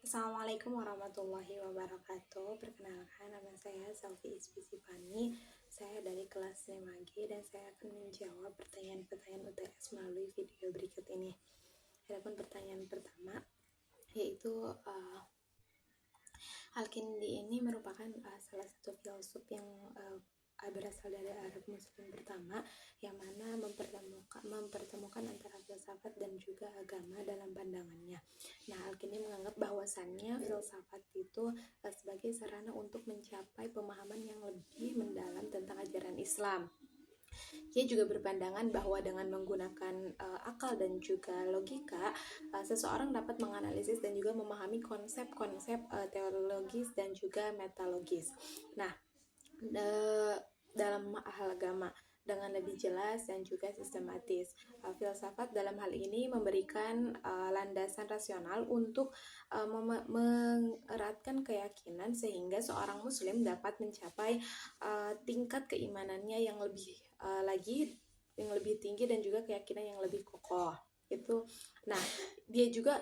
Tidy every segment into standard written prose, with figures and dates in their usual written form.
Assalamualaikum warahmatullahi wabarakatuh. Perkenalkan, nama saya Selvi Ispisipani. Saya dari kelas 5G dan saya akan menjawab pertanyaan-pertanyaan UTS melalui video berikut ini. Adapun pertanyaan pertama yaitu Al-Kindi ini merupakan salah satu filsuf yang berasal dari Arab Muslim pertama, yang mana mempertemukan antara filsafat dan juga agama dalam pandangannya. Nah, Al-Kindi menganggap bahwasannya filsafat itu sebagai sarana untuk mencapai pemahaman yang lebih mendalam tentang ajaran Islam. Ia juga berpandangan bahwa dengan menggunakan akal dan juga logika, seseorang dapat menganalisis dan juga memahami konsep-konsep teologis dan juga metalogis. Nah, dalam hal agama dengan lebih jelas dan juga sistematis. Filsafat dalam hal ini memberikan landasan rasional untuk mengeratkan keyakinan sehingga seorang muslim dapat mencapai tingkat keimanannya yang lebih tinggi dan juga keyakinan yang lebih kokoh. Nah, dia juga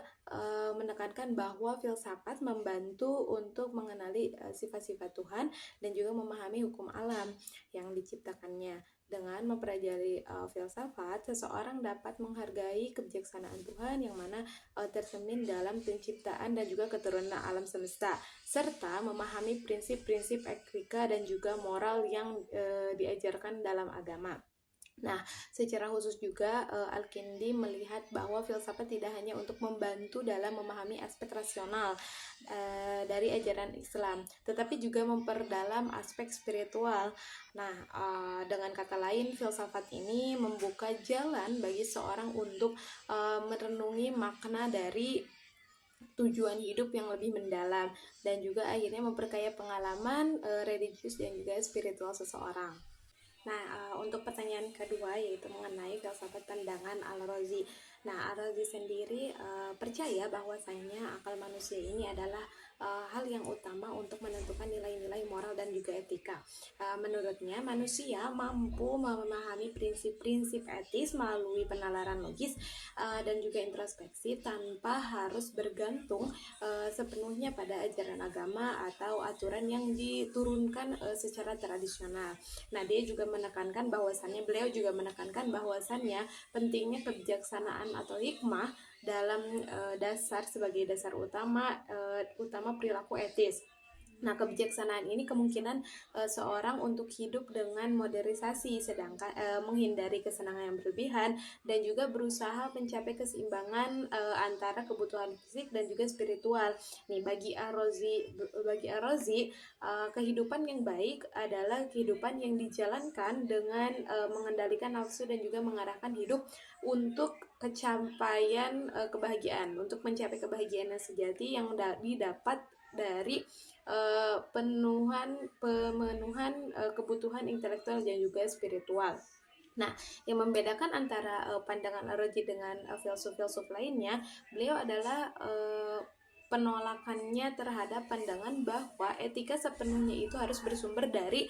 menekankan bahwa filsafat membantu untuk mengenali sifat-sifat Tuhan dan juga memahami hukum alam yang diciptakannya. Dengan mempelajari filsafat, seseorang dapat menghargai kebijaksanaan Tuhan yang mana tercermin dalam penciptaan dan juga keturunan alam semesta, serta memahami prinsip-prinsip etika dan juga moral yang diajarkan dalam agama. Nah, secara khusus juga Al-Kindi melihat bahwa filsafat tidak hanya untuk membantu dalam memahami aspek rasional dari ajaran Islam, tetapi juga memperdalam aspek spiritual. Nah, dengan kata lain, filsafat ini membuka jalan bagi seorang untuk merenungi makna dari tujuan hidup yang lebih mendalam dan juga akhirnya memperkaya pengalaman religius dan juga spiritual seseorang. Nah, untuk pertanyaan kedua yaitu mengenai filsafat pandangan Al-Razi. Nah, Al-Razi sendiri percaya bahwasanya akal manusia ini adalah hal yang utama untuk menentukan nilai-nilai moral dan juga etika. Menurutnya, manusia mampu memahami prinsip-prinsip etis melalui penalaran logis dan juga introspeksi tanpa harus bergantung sepenuhnya pada ajaran agama atau aturan yang diturunkan secara tradisional. Nah, beliau juga menekankan bahwasannya pentingnya kebijaksanaan atau hikmah dalam sebagai dasar utama perilaku etis. Nah, kebijaksanaan ini kemungkinan seorang untuk hidup dengan modernisasi, sedangkan menghindari kesenangan yang berlebihan dan juga berusaha mencapai keseimbangan antara kebutuhan fisik dan juga spiritual. Nih, bagi Ar-Razi, kehidupan yang baik adalah kehidupan yang dijalankan dengan mengendalikan nafsu dan juga mengarahkan hidup untuk kecampaian kebahagiaan, untuk mencapai kebahagiaan yang sejati yang didapat dari pemenuhan kebutuhan intelektual dan juga spiritual. Nah, yang membedakan antara pandangan Ar-Razi dengan filsuf-filsuf lainnya, beliau adalah penolakannya terhadap pandangan bahwa etika sepenuhnya itu harus bersumber dari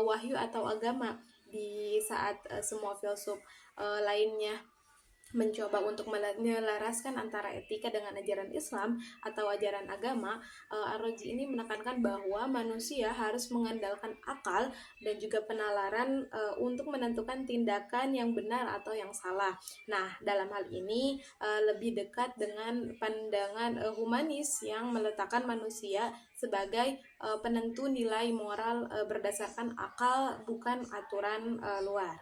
wahyu atau agama. Di saat semua filsuf lainnya mencoba untuk menyelaraskan antara etika dengan ajaran Islam atau ajaran agama, Ar-Razi ini menekankan bahwa manusia harus mengandalkan akal dan juga penalaran untuk menentukan tindakan yang benar atau yang salah. Nah, dalam hal ini lebih dekat dengan pandangan humanis yang meletakkan manusia sebagai penentu nilai moral berdasarkan akal, bukan aturan luar.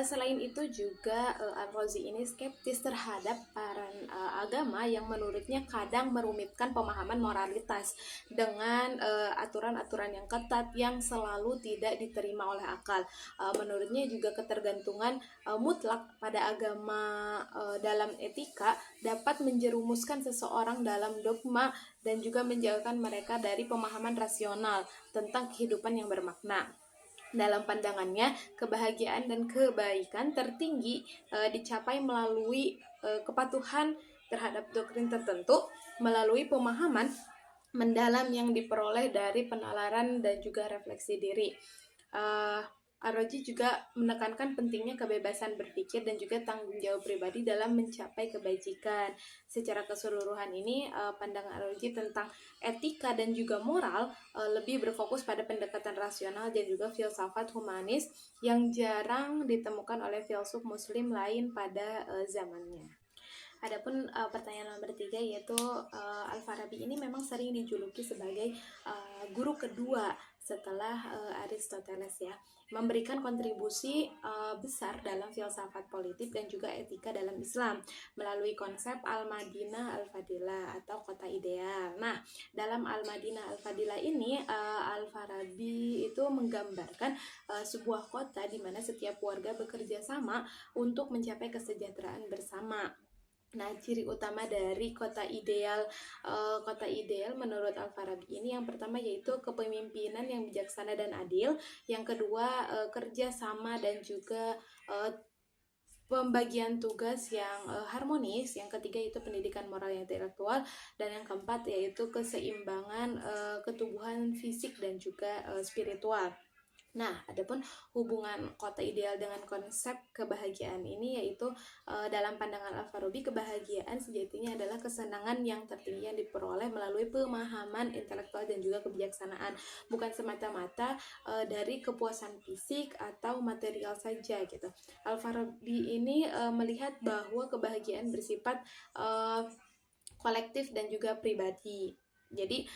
Selain itu juga Al-Razi ini skeptis terhadap peran agama yang menurutnya kadang merumitkan pemahaman moralitas dengan aturan-aturan yang ketat yang selalu tidak diterima oleh akal. Menurutnya juga ketergantungan mutlak pada agama dalam etika dapat menjerumuskan seseorang dalam dogma dan juga menjauhkan mereka dari pemahaman rasional tentang kehidupan yang bermakna. Dalam pandangannya, kebahagiaan dan kebaikan tertinggi dicapai melalui kepatuhan terhadap doktrin tertentu, melalui pemahaman mendalam yang diperoleh dari penalaran dan juga refleksi diri. Ar-Razi juga menekankan pentingnya kebebasan berpikir dan juga tanggung jawab pribadi dalam mencapai kebajikan. Secara keseluruhan ini, pandangan Ar-Razi tentang etika dan juga moral lebih berfokus pada pendekatan rasional dan juga filsafat humanis yang jarang ditemukan oleh filsuf muslim lain pada zamannya. Adapun pertanyaan nomor 3 yaitu Al-Farabi ini memang sering dijuluki sebagai guru kedua setelah Aristoteles ya, memberikan kontribusi besar dalam filsafat politik dan juga etika dalam Islam melalui konsep Al-Madinah Al-Fadilah atau kota ideal. Nah, dalam Al-Madinah Al-Fadilah ini Al-Farabi itu menggambarkan sebuah kota di mana setiap warga bekerja sama untuk mencapai kesejahteraan bersama. Nah, ciri utama dari kota ideal menurut Al-Farabi ini yang pertama yaitu kepemimpinan yang bijaksana dan adil, yang kedua kerja sama dan juga pembagian tugas yang harmonis, yang ketiga itu pendidikan moral yang intelektual, dan yang keempat yaitu keseimbangan ketubuhan fisik dan juga spiritual. Nah, adapun hubungan kota ideal dengan konsep kebahagiaan ini yaitu dalam pandangan Al-Farabi, kebahagiaan sejatinya adalah kesenangan yang tertinggi yang diperoleh melalui pemahaman intelektual dan juga kebijaksanaan, bukan semata-mata dari kepuasan fisik atau material saja gitu. Al-Farabi ini melihat bahwa kebahagiaan bersifat kolektif dan juga pribadi. Jadi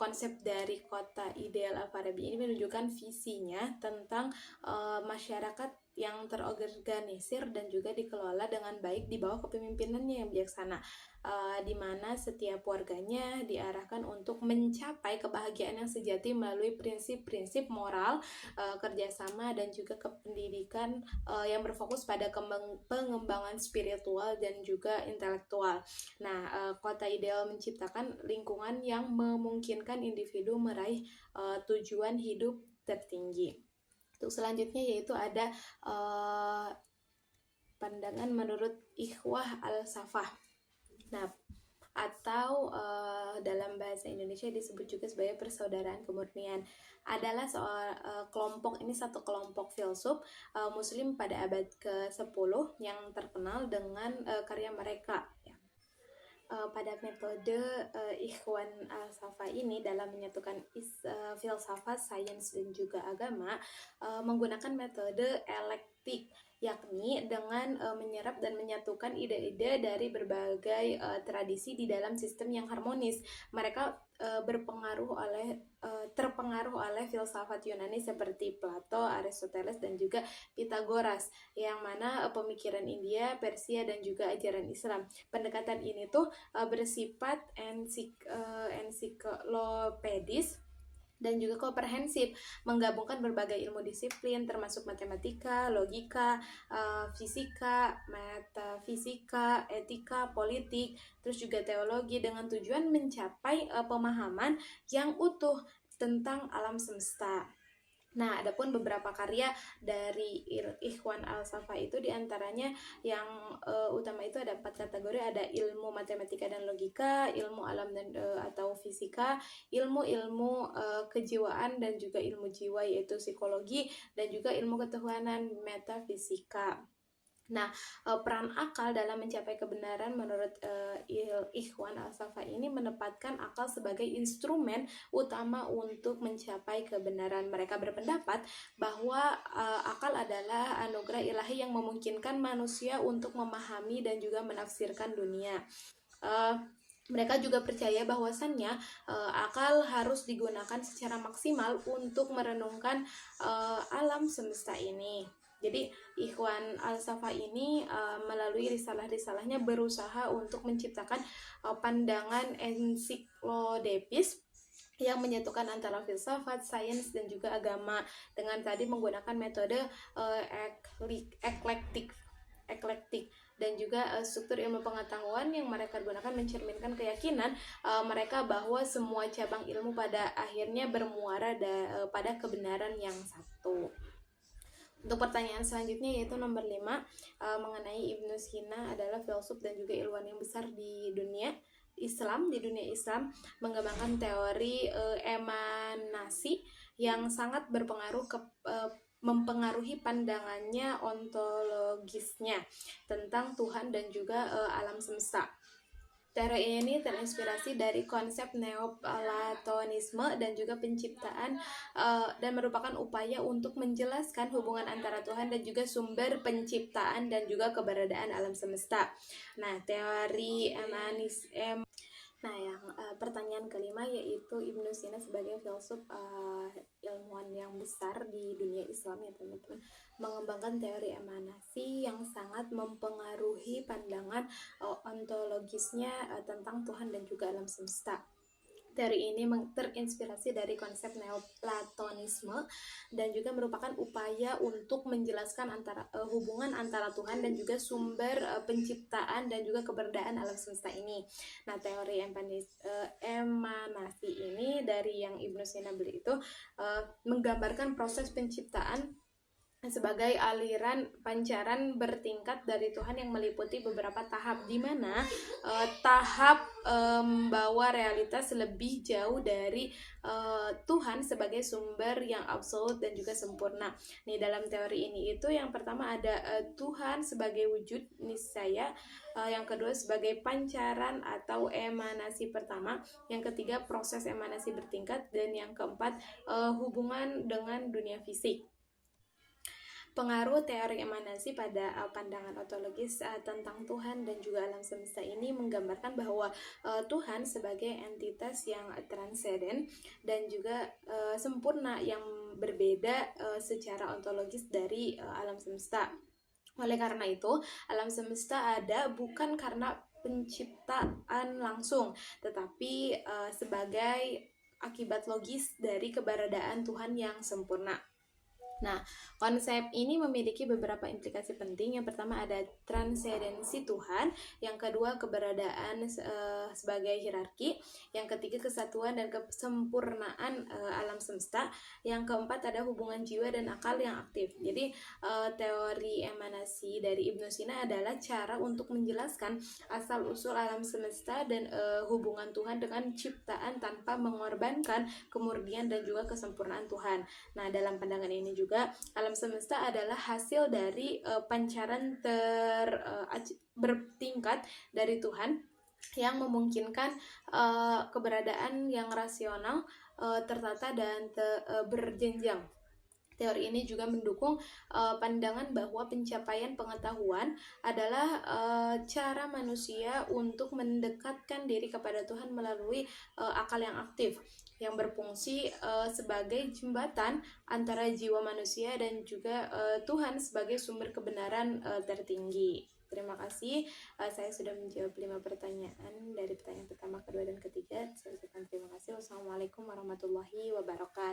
konsep dari kota ideal Al-Farabi ini menunjukkan visinya tentang masyarakat yang terorganisir dan juga dikelola dengan baik di bawah kepemimpinannya yang bijaksana, di mana setiap warganya diarahkan untuk mencapai kebahagiaan yang sejati melalui prinsip-prinsip moral, kerjasama dan juga kependidikan yang berfokus pada pengembangan spiritual dan juga intelektual. Nah, kota ideal menciptakan lingkungan yang memungkinkan individu meraih tujuan hidup tertinggi. Untuk selanjutnya yaitu ada pandangan menurut Ikhwah Al-Safah. Nah, atau dalam bahasa Indonesia disebut juga sebagai persaudaraan kemurnian, adalah satu kelompok filsuf muslim pada abad ke-10 yang terkenal dengan karya mereka ya. Pada metode Ikhwan Al-Safa ini dalam menyatukan filsafat, sains dan juga agama menggunakan metode elektik, yakni dengan menyerap dan menyatukan ide-ide dari berbagai tradisi di dalam sistem yang harmonis. Mereka terpengaruh oleh filsafat Yunani seperti Plato, Aristoteles dan juga Pythagoras, yang mana pemikiran India, Persia dan juga ajaran Islam. Pendekatan ini tuh bersifat ensiklopedis dan juga komprehensif, menggabungkan berbagai ilmu disiplin termasuk matematika, logika, fisika, metafisika, etika, politik, terus juga teologi, dengan tujuan mencapai pemahaman yang utuh tentang alam semesta. Nah, adapun beberapa karya dari Ikhwan Al-Safa itu diantaranya yang utama itu ada 4 kategori, ada ilmu matematika dan logika, ilmu alam dan atau fisika, ilmu kejiwaan dan juga ilmu jiwa yaitu psikologi, dan juga ilmu ketuhanan metafisika. Nah, peran akal dalam mencapai kebenaran menurut Ikhwan Al-Safa ini menempatkan akal sebagai instrumen utama untuk mencapai kebenaran. Mereka berpendapat bahwa akal adalah anugerah ilahi yang memungkinkan manusia untuk memahami dan juga menafsirkan dunia. Mereka juga percaya bahwasannya akal harus digunakan secara maksimal untuk merenungkan alam semesta ini. Jadi Ikhwan Al-Safa ini melalui risalah-risalahnya berusaha untuk menciptakan pandangan ensiklopedis yang menyatukan antara filsafat, sains dan juga agama dengan tadi menggunakan metode eklektik dan juga struktur ilmu pengetahuan yang mereka gunakan mencerminkan keyakinan mereka bahwa semua cabang ilmu pada akhirnya bermuara pada kebenaran yang satu. Untuk pertanyaan selanjutnya yaitu nomor 5, mengenai Ibnu Sina adalah filsuf dan juga ilmuwan yang besar di dunia Islam, mengembangkan teori emanasi yang sangat berpengaruh mempengaruhi pandangannya ontologisnya tentang Tuhan dan juga alam semesta. Teori ini terinspirasi dari konsep Neoplatonisme dan juga penciptaan dan merupakan upaya untuk menjelaskan hubungan antara Tuhan dan juga sumber penciptaan dan juga keberadaan alam semesta. Nah, teori Nah, yang pertanyaan kelima yaitu Ibnu Sina sebagai filsuf ilmuwan yang besar di dunia Islam ya teman-teman, mengembangkan teori emanasi yang sangat mempengaruhi pandangan ontologisnya tentang Tuhan dan juga alam semesta. Teori ini terinspirasi dari konsep Neoplatonisme dan juga merupakan upaya untuk menjelaskan hubungan antara Tuhan dan juga sumber penciptaan dan juga keberadaan alam semesta ini. Nah, teori emanasi ini dari yang Ibnu Sina beli itu menggambarkan proses penciptaan sebagai aliran pancaran bertingkat dari Tuhan yang meliputi beberapa tahap, di mana tahap membawa realitas lebih jauh dari Tuhan sebagai sumber yang absolut dan juga sempurna. Nih, dalam teori ini itu yang pertama ada Tuhan sebagai wujud niscaya, yang kedua sebagai pancaran atau emanasi pertama, yang ketiga proses emanasi bertingkat, dan yang keempat hubungan dengan dunia fisik. Pengaruh teori emanasi pada pandangan ontologis tentang Tuhan dan juga alam semesta ini menggambarkan bahwa Tuhan sebagai entitas yang transenden dan juga sempurna yang berbeda secara ontologis dari alam semesta. Oleh karena itu, alam semesta ada bukan karena penciptaan langsung, tetapi sebagai akibat logis dari keberadaan Tuhan yang sempurna. Nah, konsep ini memiliki beberapa implikasi penting. Yang pertama ada transendensi Tuhan, yang kedua keberadaan sebagai hierarki, yang ketiga kesatuan dan kesempurnaan alam semesta, yang keempat ada hubungan jiwa dan akal yang aktif. Jadi teori emanasi dari Ibnu Sina adalah cara untuk menjelaskan asal-usul alam semesta dan hubungan Tuhan dengan ciptaan tanpa mengorbankan kemurnian dan juga kesempurnaan Tuhan. Nah, dalam pandangan ini juga alam semesta adalah hasil dari pancaran bertingkat dari Tuhan yang memungkinkan keberadaan yang rasional, tertata dan berjenjang. Teori ini juga mendukung pandangan bahwa pencapaian pengetahuan adalah cara manusia untuk mendekatkan diri kepada Tuhan melalui akal yang aktif, yang berfungsi sebagai jembatan antara jiwa manusia dan juga Tuhan sebagai sumber kebenaran tertinggi. Terima kasih, saya sudah menjawab 5 pertanyaan dari pertanyaan pertama, kedua, dan ketiga. Saya ucapkan terima kasih. Wassalamualaikum warahmatullahi wabarakatuh.